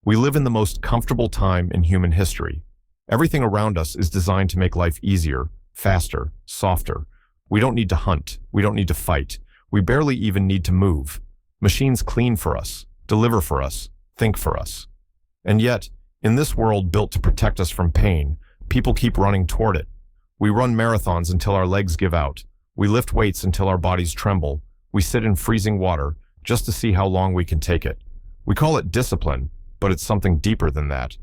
We live in the most comfortable time in human history. Everything around us is designed to make life easier, faster, softer. We don't need to hunt. We don't need to fight. We barely even need to move. Machines clean for us, deliver for us, think for us. And yet, in this world built to protect us from pain, people keep running toward it. We run marathons until our legs give out. We lift weights until our bodies tremble. We sit in freezing water just to see how long we can take it. We call it discipline, but it's something deeper than that.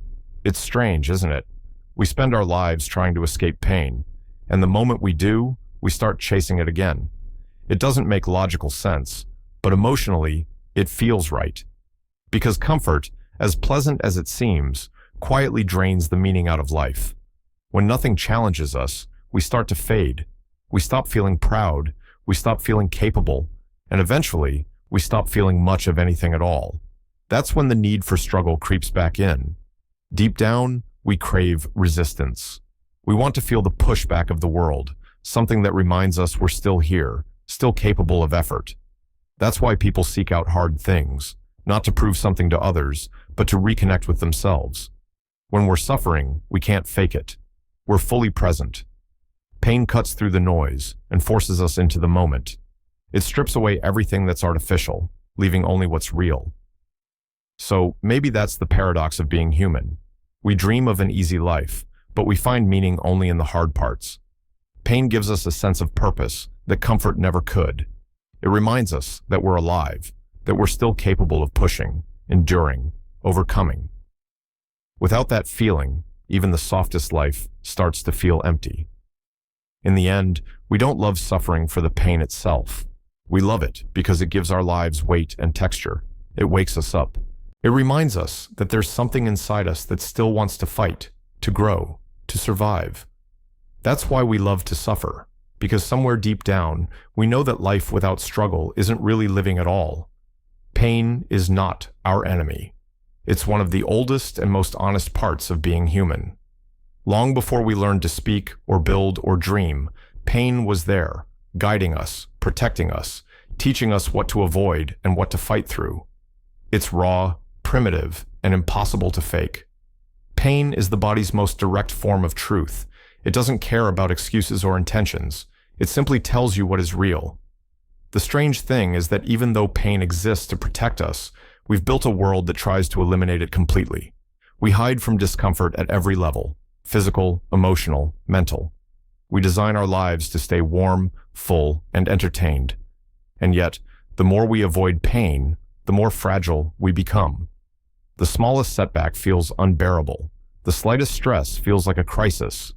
It's strange, isn't it? We spend our lives trying to escape pain, and the moment we do, we start chasing it again. It doesn't make logical sense, but emotionally, it feels right. Because comfort, as pleasant as it seems, quietly drains the meaning out of life. When nothing challenges us, we start to fade. We stop feeling proud, we stop feeling capable, and eventually, we stop feeling much of anything at all. That's when the need for struggle creeps back in. Deep down, we crave resistance. We want to feel the pushback of the world, something that reminds us we're still here, still capable of effort. That's why people seek out hard things, not to prove something to others, but to reconnect with themselves. When we're suffering, we can't fake it. We're fully present. Pain cuts through the noise and forces us into the moment. It strips away everything that's artificial, leaving only what's real. So maybe that's the paradox of being human. We dream of an easy life, but we find meaning only in the hard parts. Pain gives us a sense of purpose that comfort never could. It reminds us that we're alive, that we're still capable of pushing, enduring, overcoming. Without that feeling, even the softest life starts to feel empty. In the end, we don't love suffering for the pain itself. We love it because it gives our lives weight and texture. It wakes us up. It reminds us that there's something inside us that still wants to fight, to grow, to survive. That's why we love to suffer, because somewhere deep down, we know that life without struggle isn't really living at all. Pain is not our enemy. It's one of the oldest and most honest parts of being human. Long before we learned to speak or build or dream, pain was there, guiding us, protecting us, teaching us what to avoid and what to fight through. It's raw, primitive, and impossible to fake. Pain is the body's most direct form of truth. It doesn't care about excuses or intentions. It simply tells you what is real. The strange thing is that even though pain exists to protect us, we've built a world that tries to eliminate it completely. We hide from discomfort at every level, physical, emotional, mental. We design our lives to stay warm, full, and entertained. And yet, the more we avoid pain, the more fragile we become. The smallest setback feels unbearable. The slightest stress feels like a crisis.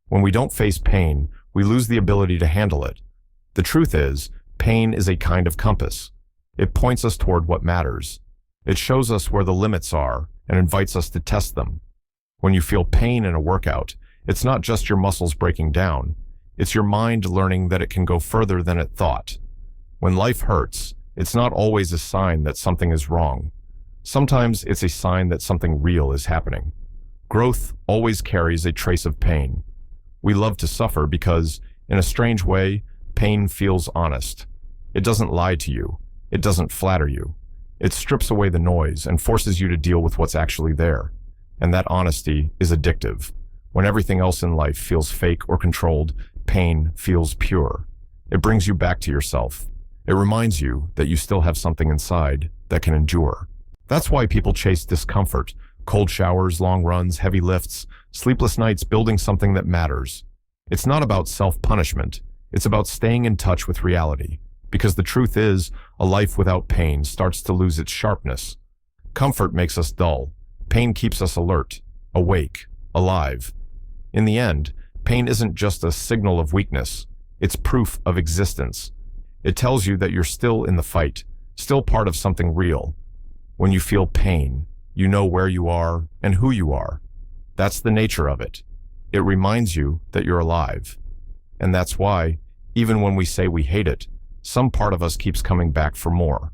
When we don't face pain, we lose the ability to handle it. The truth is, pain is a kind of compass. It points us toward what matters. It shows us where the limits are and invites us to test them. When you feel pain in a workout, it's not just your muscles breaking down. It's your mind learning that it can go further than it thought. When life hurts, it's not always a sign that something is wrong. Sometimes it's a sign that something real is happening. Growth always carries a trace of pain. We love to suffer because, in a strange way, pain feels honest. It doesn't lie to you. It doesn't flatter you. It strips away the noise and forces you to deal with what's actually there. And that honesty is addictive. When everything else in life feels fake or controlled, pain feels pure. It brings you back to yourself. It reminds you that you still have something inside that can endure. That's why people chase discomfort, cold showers, long runs, heavy lifts, sleepless nights building something that matters. It's not about self-punishment. It's about staying in touch with reality. Because the truth is, a life without pain starts to lose its sharpness. Comfort makes us dull. Pain keeps us alert, awake, alive. In the end, pain isn't just a signal of weakness. It's proof of existence. It tells you that you're still in the fight, still part of something real. When you feel pain, you know where you are and who you are. That's the nature of it. It reminds you that you're alive. And that's why, even when we say we hate it, some part of us keeps coming back for more.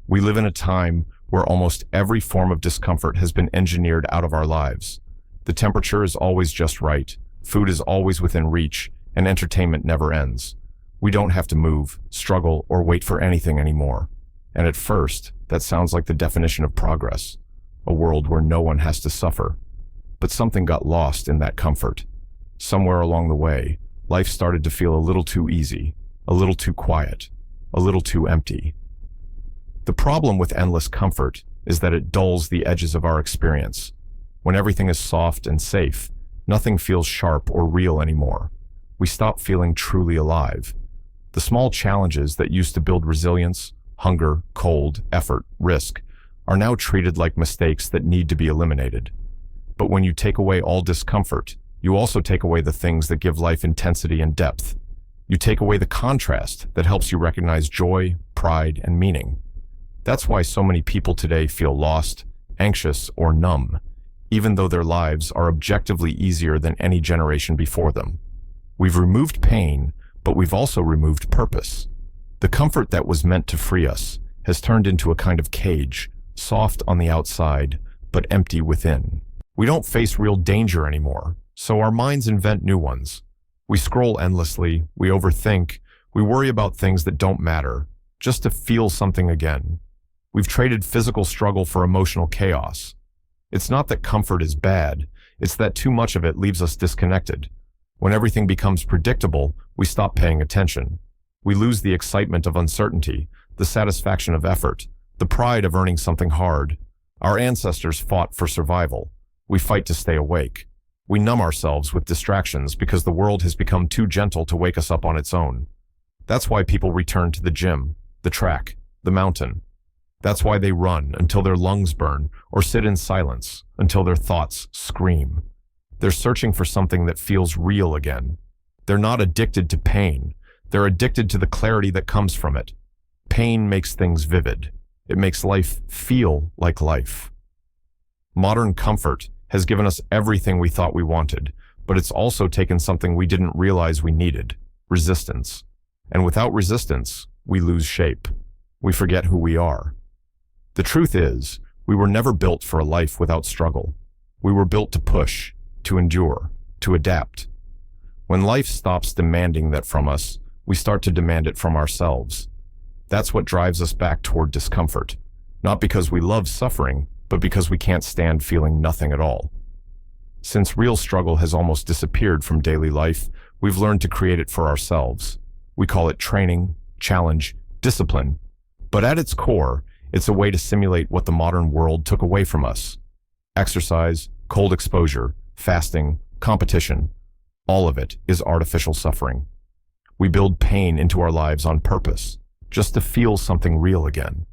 We live in a time where almost every form of discomfort has been engineered out of our lives. The temperature is always just right, food is always within reach, and entertainment never ends. We don't have to move, struggle, or wait for anything anymore. And at first, that sounds like the definition of progress. a world where no one has to suffer. But something got lost in that comfort. Somewhere along the way, life started to feel a little too easy, a little too quiet, a little too empty. The problem with endless comfort is that it dulls the edges of our experience. When everything is soft and safe, nothing feels sharp or real anymore. We stop feeling truly alive. The small challenges that used to build resilience, hunger, cold, effort, risk, are now treated like mistakes that need to be eliminated. But when you take away all discomfort, you also take away the things that give life intensity and depth. You take away the contrast that helps you recognize joy, pride, and meaning. That's why so many people today feel lost, anxious, or numb, even though their lives are objectively easier than any generation before them. We've removed pain, but we've also removed purpose. The comfort that was meant to free us has turned into a kind of cage, soft on the outside, but empty within. We don't face real danger anymore, so our minds invent new ones. We scroll endlessly, we overthink, we worry about things that don't matter, just to feel something again. We've traded physical struggle for emotional chaos. It's not that comfort is bad, it's that too much of it leaves us disconnected. When everything becomes predictable, we stop paying attention. We lose the excitement of uncertainty, the satisfaction of effort, the pride of earning something hard. Our ancestors fought for survival. We fight to stay awake. We numb ourselves with distractions because the world has become too gentle to wake us up on its own. That's why people return to the gym, the track, the mountain. That's why they run until their lungs burn or sit in silence until their thoughts scream. They're searching for something that feels real again. They're not addicted to pain. They're addicted to the clarity that comes from it. Pain makes things vivid. It makes life feel like life. Modern comfort has given us everything we thought we wanted, but it's also taken something we didn't realize we needed: resistance. And without resistance, we lose shape. We forget who we are. The truth is, we were never built for a life without struggle. We were built to push, to endure, to adapt. When life stops demanding that from us, we start to demand it from ourselves. That's what drives us back toward discomfort, not because we love suffering, but because we can't stand feeling nothing at all. Since real struggle has almost disappeared from daily life, we've learned to create it for ourselves. We call it training, challenge, discipline. But at its core, it's a way to simulate what the modern world took away from us. Exercise, cold exposure, fasting, competition, all of it is artificial suffering. We build pain into our lives on purpose, just to feel something real again.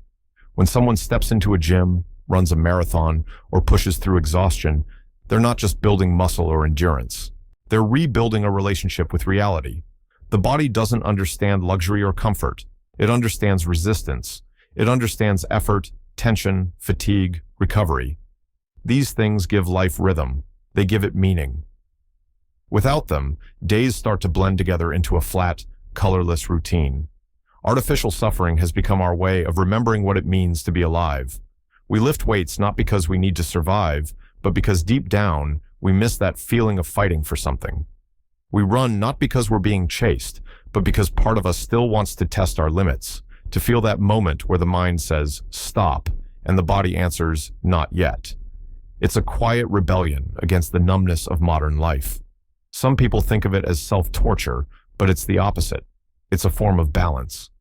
When someone steps into a gym, runs a marathon, or pushes through exhaustion, they're not just building muscle or endurance. They're rebuilding a relationship with reality. The body doesn't understand luxury or comfort. It understands resistance. It understands effort, tension, fatigue, recovery. These things give life rhythm. They give it meaning. Without them, days start to blend together into a flat, colorless routine. Artificial suffering has become our way of remembering what it means to be alive. We lift weights not because we need to survive, but because deep down, we miss that feeling of fighting for something. We run not because we're being chased, but because part of us still wants to test our limits, to feel that moment where the mind says, stop, and the body answers, not yet. It's a quiet rebellion against the numbness of modern life. Some people think of it as self-torture, but it's the opposite. It's a form of balance.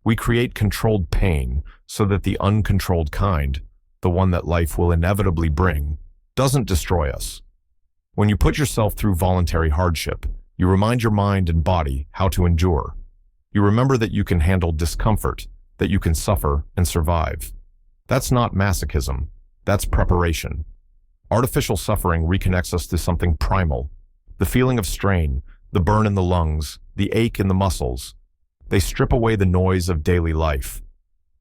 We create controlled pain so that the uncontrolled kind, the one that life will inevitably bring, doesn't destroy us. When you put yourself through voluntary hardship, you remind your mind and body how to endure. You remember that you can handle discomfort, that you can suffer and survive. That's not masochism. That's preparation. Artificial suffering reconnects us to something primal. The feeling of strain, the burn in the lungs, the ache in the muscles. They strip away the noise of daily life.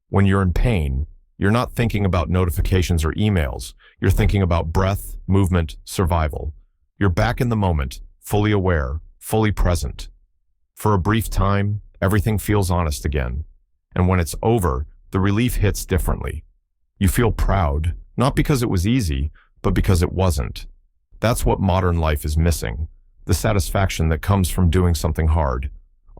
When you're in pain, you're not thinking about notifications or emails. You're thinking about breath, movement, survival. You're back in the moment, fully aware, fully present. For a brief time, everything feels honest again. And when it's over, the relief hits differently. You feel proud, not because it was easy, but because it wasn't. That's what modern life is missing, the satisfaction that comes from doing something hard.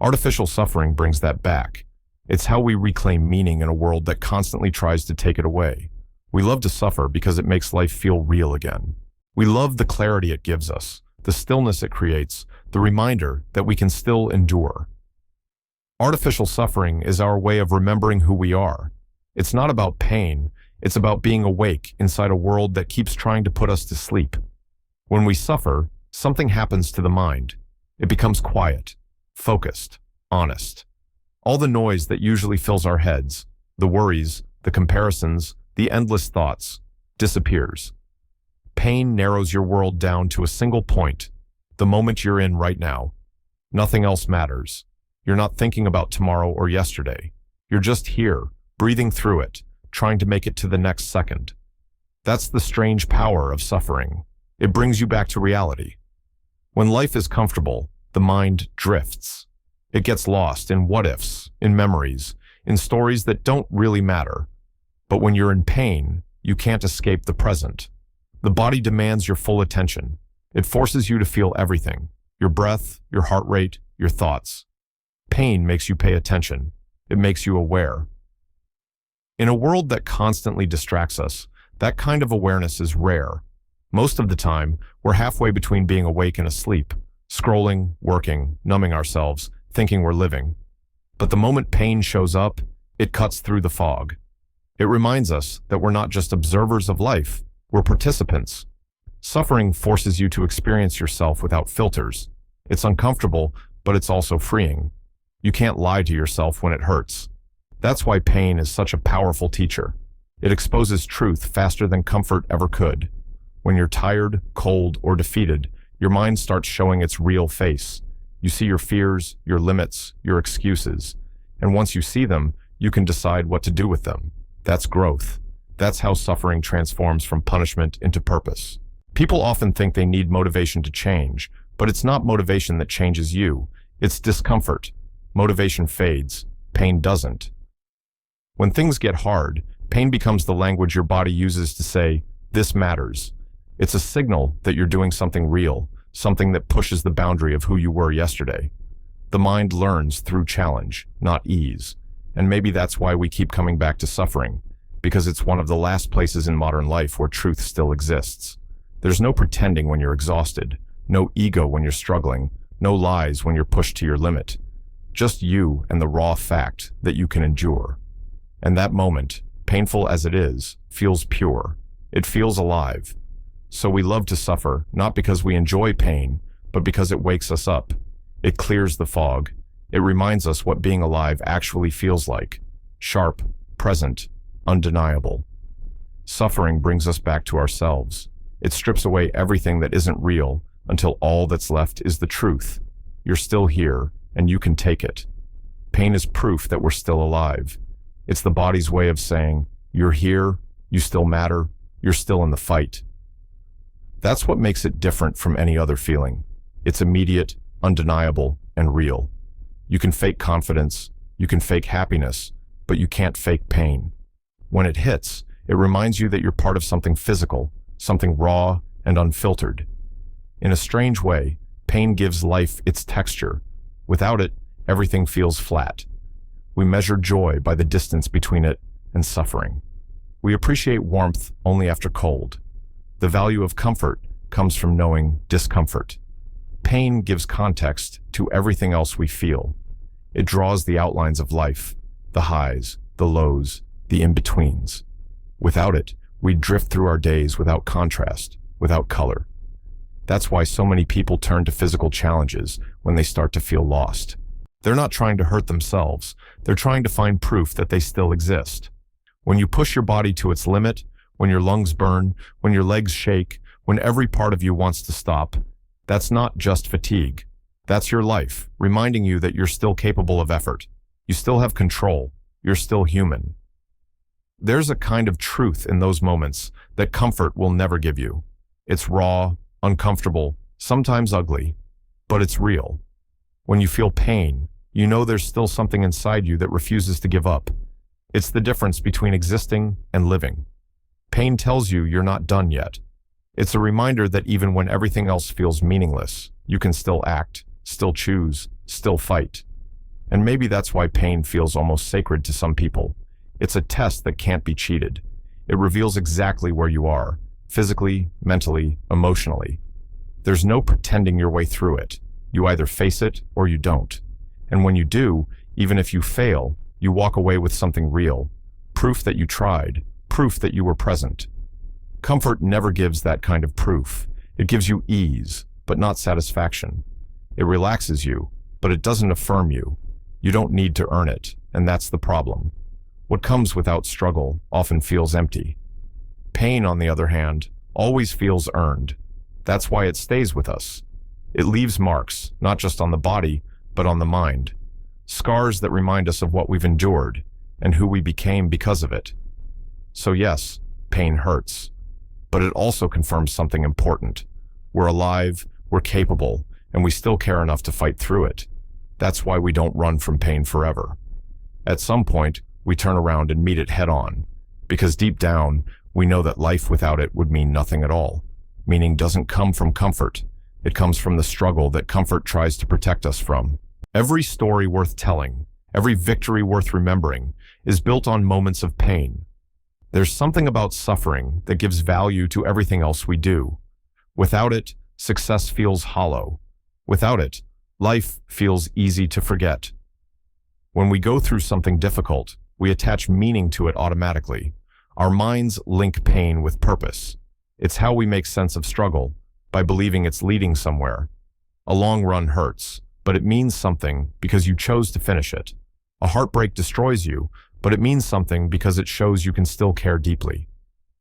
Artificial suffering brings that back. It's how we reclaim meaning in a world that constantly tries to take it away. We love to suffer because it makes life feel real again. We love the clarity it gives us, the stillness it creates, the reminder that we can still endure. Artificial suffering is our way of remembering who we are. It's not about pain, it's about being awake inside a world that keeps trying to put us to sleep. When we suffer, something happens to the mind. It becomes quiet, focused, honest. All the noise that usually fills our heads, the worries, the comparisons, the endless thoughts, disappears. Pain narrows your world down to a single point, the moment you're in right now. Nothing else matters. You're not thinking about tomorrow or yesterday. You're just here, breathing through it, trying to make it to the next second. That's the strange power of suffering. It brings you back to reality. When life is comfortable, the mind drifts. It gets lost in what-ifs, in memories, in stories that don't really matter. But when you're in pain, you can't escape the present. The body demands your full attention. It forces you to feel everything, your breath, your heart rate, your thoughts. Pain makes you pay attention. It makes you aware. In a world that constantly distracts us, that kind of awareness is rare. Most of the time, we're halfway between being awake and asleep, scrolling, working, numbing ourselves, thinking we're living. But the moment pain shows up, it cuts through the fog. It reminds us that we're not just observers of life, we're participants. Suffering forces you to experience yourself without filters. It's uncomfortable, but it's also freeing. You can't lie to yourself when it hurts. That's why pain is such a powerful teacher. It exposes truth faster than comfort ever could. When you're tired, cold, or defeated, your mind starts showing its real face. You see your fears, your limits, your excuses. And once you see them, you can decide what to do with them. That's growth. That's how suffering transforms from punishment into purpose. People often think they need motivation to change, but it's not motivation that changes you. It's discomfort. Motivation fades. Pain doesn't. When things get hard, pain becomes the language your body uses to say, "This matters." It's a signal that you're doing something real, something that pushes the boundary of who you were yesterday. The mind learns through challenge, not ease. And maybe that's why we keep coming back to suffering, because it's one of the last places in modern life where truth still exists. There's no pretending when you're exhausted, no ego when you're struggling, no lies when you're pushed to your limit. Just you and the raw fact that you can endure. And that moment, painful as it is, feels pure. It feels alive. So we love to suffer, not because we enjoy pain, but because it wakes us up. It clears the fog. It reminds us what being alive actually feels like. Sharp, present, undeniable. Suffering brings us back to ourselves. It strips away everything that isn't real until all that's left is the truth. You're still here, and you can take it. Pain is proof that we're still alive. It's the body's way of saying, you're here, you still matter, you're still in the fight. That's what makes it different from any other feeling. It's immediate, undeniable, and real. You can fake confidence, you can fake happiness, but you can't fake pain. When it hits, it reminds you that you're part of something physical, something raw and unfiltered. In a strange way, pain gives life its texture. Without it, everything feels flat. We measure joy by the distance between it and suffering. We appreciate warmth only after cold. The value of comfort comes from knowing discomfort. Pain gives context to everything else we feel. It draws the outlines of life, the highs, the lows, the in-betweens. Without it, we drift through our days without contrast, without color. That's why so many people turn to physical challenges when they start to feel lost. They're not trying to hurt themselves. They're trying to find proof that they still exist. When you push your body to its limit, when your lungs burn, when your legs shake, when every part of you wants to stop, that's not just fatigue. That's your life, reminding you that you're still capable of effort. You still have control. You're still human. There's a kind of truth in those moments that comfort will never give you. It's raw, uncomfortable, sometimes ugly, but it's real. When you feel pain, you know there's still something inside you that refuses to give up. It's the difference between existing and living. Pain tells you you're not done yet. It's a reminder that even when everything else feels meaningless, you can still act, still choose, still fight. And maybe that's why pain feels almost sacred to some people. It's a test that can't be cheated. It reveals exactly where you are, physically, mentally, emotionally. There's no pretending your way through it. You either face it or you don't. And when you do, even if you fail, you walk away with something real. Proof that you tried, proof that you were present. Comfort never gives that kind of proof. It gives you ease, but not satisfaction. It relaxes you, but it doesn't affirm you. You don't need to earn it, and that's the problem. What comes without struggle often feels empty. Pain, on the other hand, always feels earned. That's why it stays with us. It leaves marks, not just on the body, but on the mind. Scars that remind us of what we've endured and who we became because of it. So yes, pain hurts, but it also confirms something important. We're alive, we're capable, and we still care enough to fight through it. That's why we don't run from pain forever. At some point, we turn around and meet it head-on, because deep down, we know that life without it would mean nothing at all. Meaning doesn't come from comfort. It comes from the struggle that comfort tries to protect us from. Every story worth telling, every victory worth remembering, is built on moments of pain. There's something about suffering that gives value to everything else we do. Without it, success feels hollow. Without it, life feels easy to forget. When we go through something difficult, we attach meaning to it automatically. Our minds link pain with purpose. It's how we make sense of struggle, by believing it's leading somewhere. A long run hurts, but it means something because you chose to finish it. A heartbreak destroys you, but it means something because it shows you can still care deeply.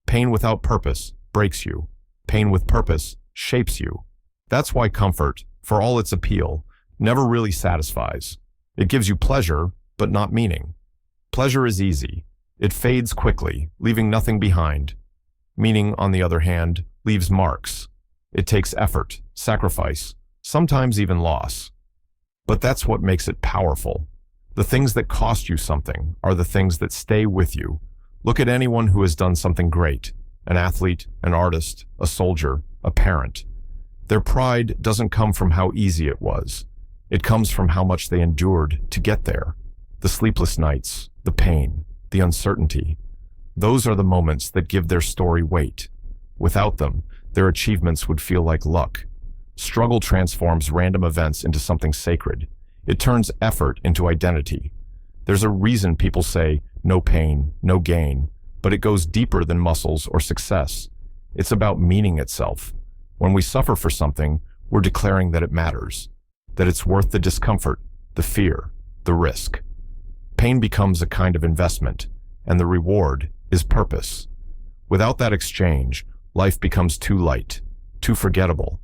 Pain without purpose breaks you. Pain with purpose shapes you. That's why comfort, for all its appeal, never really satisfies. It gives you pleasure, but not meaning. Pleasure is easy. It fades quickly, leaving nothing behind. Meaning, on the other hand, leaves marks. It takes effort, sacrifice, sometimes even loss. But that's what makes it powerful. The things that cost you something are the things that stay with you. Look at anyone who has done something great. An athlete, an artist, a soldier, a parent. Their pride doesn't come from how easy it was. It comes from how much they endured to get there. The sleepless nights, the pain, the uncertainty. Those are the moments that give their story weight. Without them, their achievements would feel like luck. Struggle transforms random events into something sacred. It turns effort into identity. There's a reason people say, no pain, no gain, but it goes deeper than muscles or success. It's about meaning itself. When we suffer for something, we're declaring that it matters, that it's worth the discomfort, the fear, the risk. Pain becomes a kind of investment, and the reward is purpose. Without that exchange, life becomes too light, too forgettable.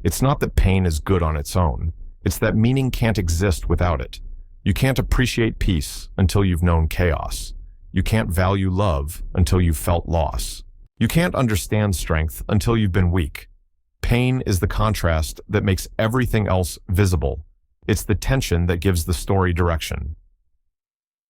It's not that pain is good on its own. It's that meaning can't exist without it. You can't appreciate peace until you've known chaos. You can't value love until you've felt loss. You can't understand strength until you've been weak. Pain is the contrast that makes everything else visible. It's the tension that gives the story direction.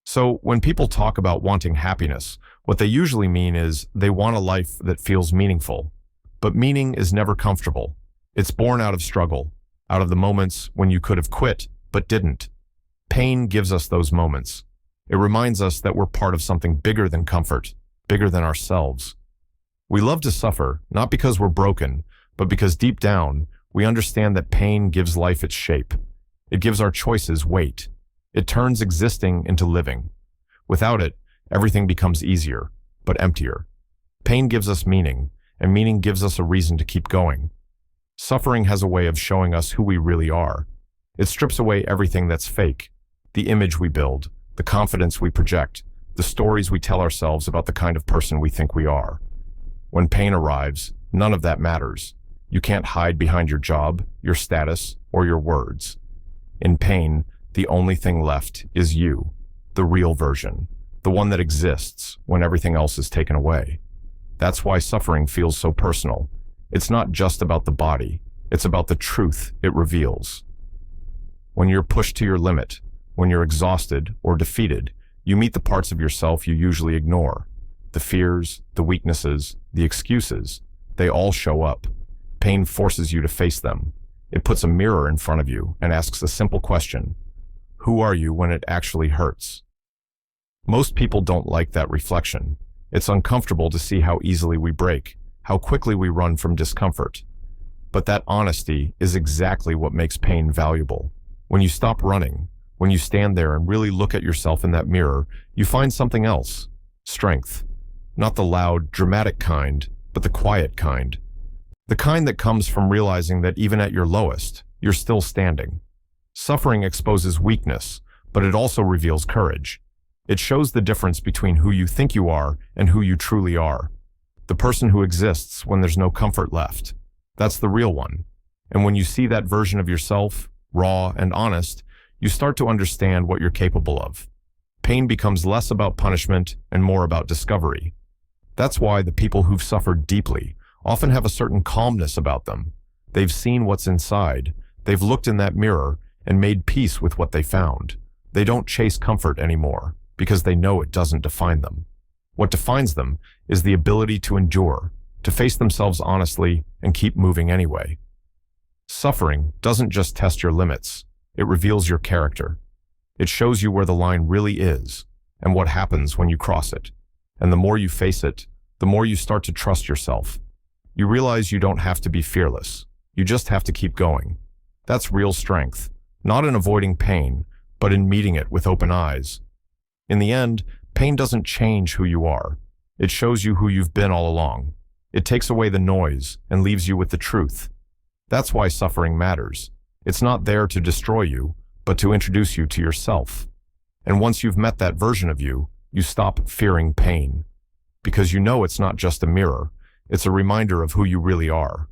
So when people talk about wanting happiness, what they usually mean is they want a life that feels meaningful. But meaning is never comfortable. It's born out of struggle, out of the moments when you could have quit, but didn't. Pain gives us those moments. It reminds us that we're part of something bigger than comfort, bigger than ourselves. We love to suffer, not because we're broken, but because deep down, we understand that pain gives life its shape. It gives our choices weight. It turns existing into living. Without it, everything becomes easier, but emptier. Pain gives us meaning, and meaning gives us a reason to keep going. Suffering has a way of showing us who we really are. It strips away everything that's fake, the image we build, the confidence we project, the stories we tell ourselves about the kind of person we think we are. When pain arrives, none of that matters. You can't hide behind your job, your status, or your words. In pain, the only thing left is you, the real version, the one that exists when everything else is taken away. That's why suffering feels so personal. It's not just about the body, it's about the truth it reveals. When you're pushed to your limit, when you're exhausted or defeated, you meet the parts of yourself you usually ignore. The fears, the weaknesses, the excuses, they all show up. Pain forces you to face them. It puts a mirror in front of you and asks a simple question. Who are you when it actually hurts? Most people don't like that reflection. It's uncomfortable to see how easily we break, how quickly we run from discomfort. But that honesty is exactly what makes pain valuable. When you stop running, when you stand there and really look at yourself in that mirror, you find something else: strength. Not the loud, dramatic kind, but the quiet kind. The kind that comes from realizing that even at your lowest, you're still standing. Suffering exposes weakness, but it also reveals courage. It shows the difference between who you think you are and who you truly are. The person who exists when there's no comfort left. That's the real one. And when you see that version of yourself, raw and honest, you start to understand what you're capable of. Pain becomes less about punishment and more about discovery. That's why the people who've suffered deeply often have a certain calmness about them. They've seen what's inside. They've looked in that mirror and made peace with what they found. They don't chase comfort anymore because they know it doesn't define them. What defines them is the ability to endure, to face themselves honestly and keep moving anyway. Suffering doesn't just test your limits. It reveals your character. It shows you where the line really is and what happens when you cross it. And the more you face it, the more you start to trust yourself. You realize you don't have to be fearless. You just have to keep going. That's real strength, not in avoiding pain, but in meeting it with open eyes. In the end, pain doesn't change who you are. It shows you who you've been all along. It takes away the noise and leaves you with the truth. That's why suffering matters. It's not there to destroy you, but to introduce you to yourself. And once you've met that version of you, you stop fearing pain. Because you know it's not just a mirror, it's a reminder of who you really are.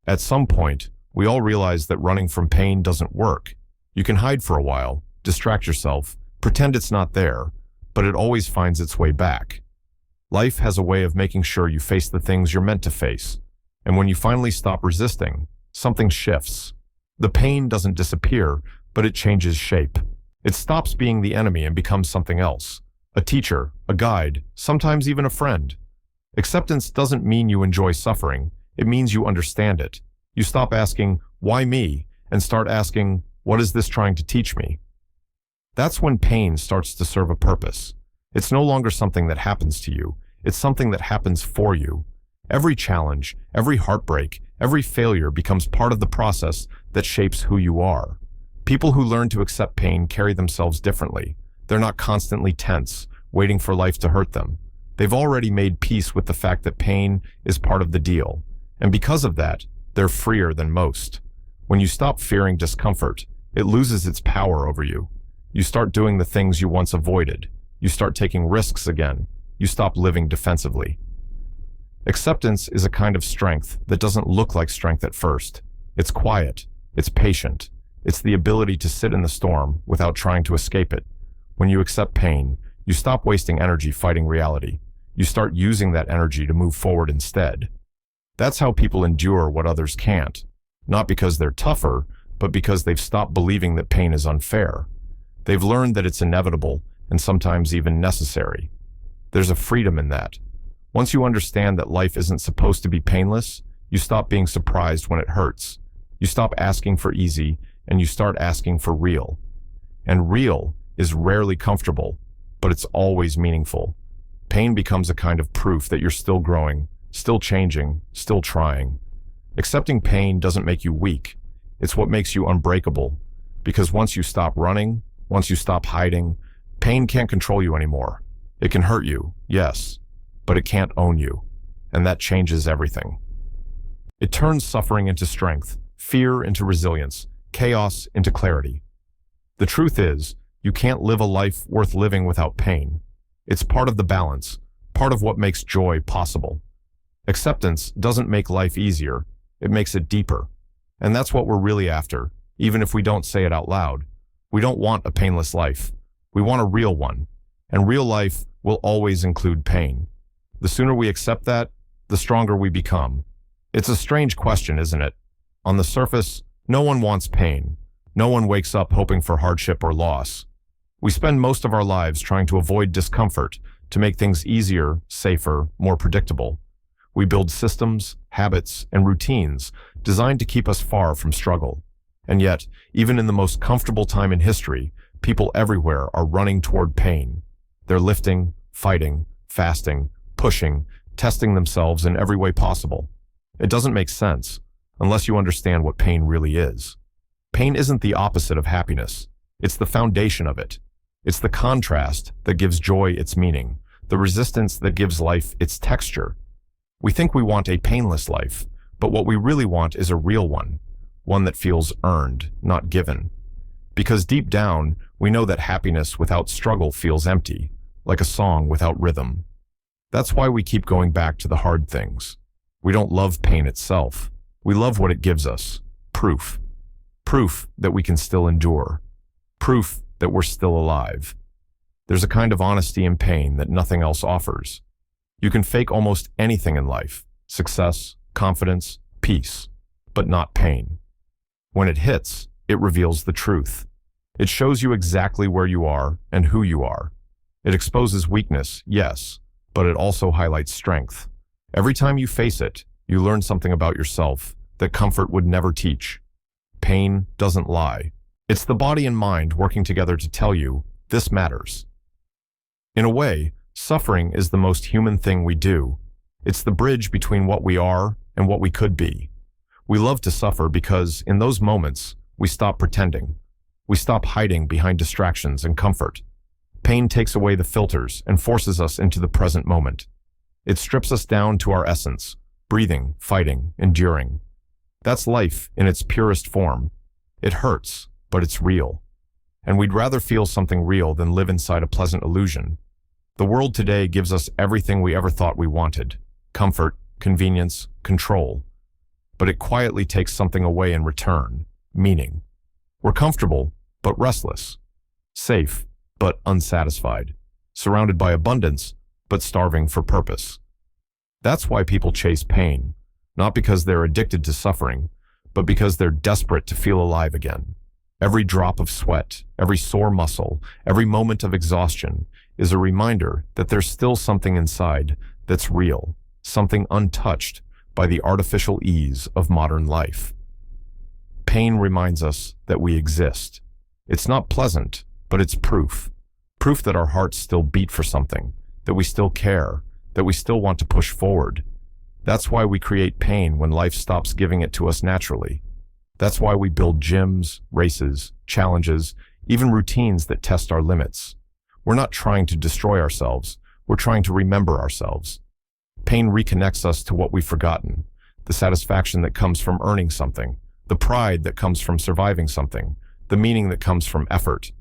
At some point, we all realize that running from pain doesn't work. You can hide for a while, distract yourself, pretend it's not there, but it always finds its way back. Life has a way of making sure you face the things you're meant to face. And when you finally stop resisting, something shifts. The pain doesn't disappear, but it changes shape. It stops being the enemy and becomes something else. A teacher, a guide, sometimes even a friend. Acceptance doesn't mean you enjoy suffering. It means you understand it. You stop asking, "Why me?" and start asking, "What is this trying to teach me?" That's when pain starts to serve a purpose. It's no longer something that happens to you. It's something that happens for you. Every challenge, every heartbreak, every failure becomes part of the process that shapes who you are. People who learn to accept pain carry themselves differently. They're not constantly tense, waiting for life to hurt them. They've already made peace with the fact that pain is part of the deal. And because of that, they're freer than most. When you stop fearing discomfort, it loses its power over you. You start doing the things you once avoided. You start taking risks again. You stop living defensively. Acceptance is a kind of strength that doesn't look like strength at first. It's quiet. It's patient. It's the ability to sit in the storm without trying to escape it. When you accept pain, you stop wasting energy fighting reality. You start using that energy to move forward instead. That's how people endure what others can't. Not because they're tougher, but because they've stopped believing that pain is unfair. They've learned that it's inevitable and sometimes even necessary. There's a freedom in that. Once you understand that life isn't supposed to be painless, you stop being surprised when it hurts. You stop asking for easy and you start asking for real. And real is rarely comfortable, but it's always meaningful. Pain becomes a kind of proof that you're still growing, still changing, still trying. Accepting pain doesn't make you weak. It's what makes you unbreakable. Because once you stop running, once you stop hiding, pain can't control you anymore. It can hurt you, yes, but it can't own you. And that changes everything. It turns suffering into strength, fear into resilience, chaos into clarity. The truth is, you can't live a life worth living without pain. It's part of the balance, part of what makes joy possible. Acceptance doesn't make life easier, it makes it deeper. And that's what we're really after, even if we don't say it out loud. We don't want a painless life. We want a real one. And real life will always include pain. The sooner we accept that, the stronger we become. It's a strange question, isn't it? On the surface, no one wants pain. No one wakes up hoping for hardship or loss. We spend most of our lives trying to avoid discomfort, to make things easier, safer, more predictable. We build systems, habits, and routines designed to keep us far from struggle. And yet, even in the most comfortable time in history, people everywhere are running toward pain. They're lifting, fighting, fasting, pushing, testing themselves in every way possible. It doesn't make sense unless you understand what pain really is. Pain isn't the opposite of happiness. It's the foundation of it. It's the contrast that gives joy its meaning, the resistance that gives life its texture. We think we want a painless life, but what we really want is a real one that feels earned, not given. Because deep down, we know that happiness without struggle feels empty, like a song without rhythm. That's why we keep going back to the hard things. We don't love pain itself. We love what it gives us. Proof. Proof that we can still endure. Proof that we're still alive. There's a kind of honesty in pain that nothing else offers. You can fake almost anything in life: success, confidence, peace, but not pain. When it hits, it reveals the truth. It shows you exactly where you are and who you are. It exposes weakness, yes, but it also highlights strength. Every time you face it, you learn something about yourself that comfort would never teach. Pain doesn't lie. It's the body and mind working together to tell you, this matters. In a way, suffering is the most human thing we do. It's the bridge between what we are and what we could be. We love to suffer because, in those moments, we stop pretending. We stop hiding behind distractions and comfort. Pain takes away the filters and forces us into the present moment. It strips us down to our essence: breathing, fighting, enduring. That's life in its purest form. It hurts, but it's real. And we'd rather feel something real than live inside a pleasant illusion. The world today gives us everything we ever thought we wanted: comfort, convenience, control. But it quietly takes something away in return: meaning. We're comfortable, but restless. Safe, but unsatisfied. Surrounded by abundance, but starving for purpose. That's why people chase pain, not because they're addicted to suffering, but because they're desperate to feel alive again. Every drop of sweat, every sore muscle, every moment of exhaustion is a reminder that there's still something inside that's real, something untouched by the artificial ease of modern life. Pain reminds us that we exist. It's not pleasant, but it's proof. Proof that our hearts still beat for something, that we still care, that we still want to push forward. That's why we create pain when life stops giving it to us naturally. That's why we build gyms, races, challenges, even routines that test our limits. We're not trying to destroy ourselves. We're trying to remember ourselves. Pain reconnects us to what we've forgotten: the satisfaction that comes from earning something, the pride that comes from surviving something, the meaning that comes from effort.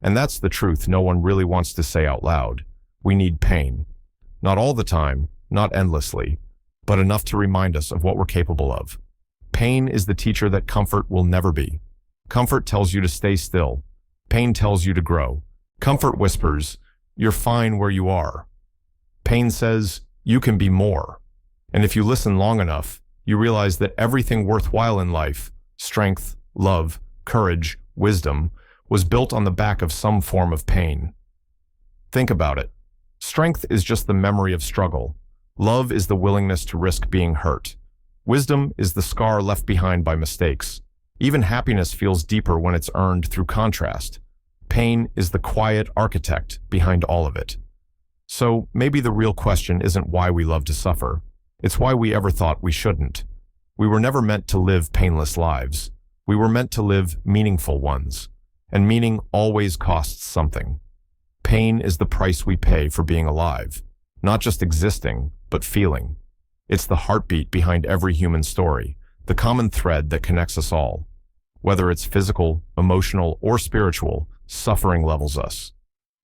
And that's the truth no one really wants to say out loud. We need pain. Not all the time, not endlessly, but enough to remind us of what we're capable of. Pain is the teacher that comfort will never be. Comfort tells you to stay still. Pain tells you to grow. Comfort whispers, you're fine where you are. Pain says, you can be more. And if you listen long enough, you realize that everything worthwhile in life, strength, love, courage, wisdom, was built on the back of some form of pain. Think about it. Strength is just the memory of struggle. Love is the willingness to risk being hurt. Wisdom is the scar left behind by mistakes. Even happiness feels deeper when it's earned through contrast. Pain is the quiet architect behind all of it. So maybe the real question isn't why we love to suffer. It's why we ever thought we shouldn't. We were never meant to live painless lives. We were meant to live meaningful ones. And meaning always costs something. Pain is the price we pay for being alive. Not just existing, but feeling. It's the heartbeat behind every human story, the common thread that connects us all. Whether it's physical, emotional, or spiritual, suffering levels us.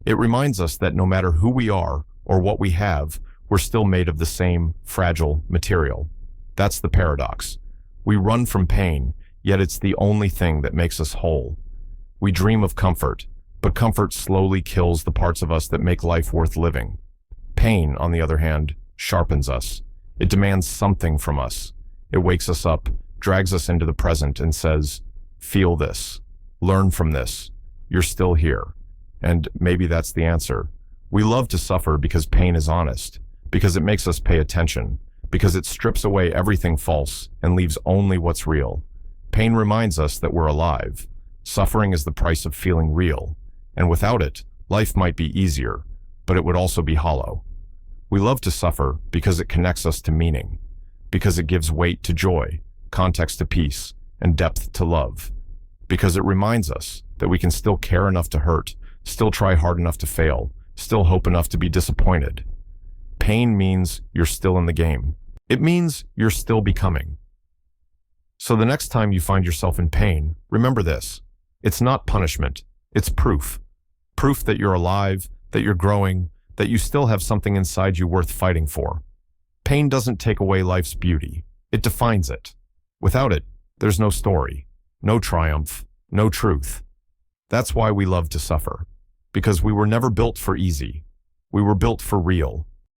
It reminds us that no matter who we are or what we have, we're still made of the same fragile material. That's the paradox. We run from pain, yet it's the only thing that makes us whole. We dream of comfort, but comfort slowly kills the parts of us that make life worth living. Pain, on the other hand, sharpens us. It demands something from us. It wakes us up, drags us into the present, and says, feel this, learn from this, you're still here. And maybe that's the answer. We love to suffer because pain is honest, because it makes us pay attention, because it strips away everything false and leaves only what's real. Pain reminds us that we're alive. Suffering is the price of feeling real, and without it, life might be easier, but it would also be hollow. We love to suffer because it connects us to meaning, because it gives weight to joy, context to peace, and depth to love, because it reminds us that we can still care enough to hurt, still try hard enough to fail, still hope enough to be disappointed. Pain means you're still in the game. It means you're still becoming. So the next time you find yourself in pain, remember this. It's not punishment. It's proof. Proof that you're alive, that you're growing, that you still have something inside you worth fighting for. Pain doesn't take away life's beauty. It defines it. Without it, there's no story, no triumph, no truth. That's why we love to suffer. Because we were never built for easy. We were built for real.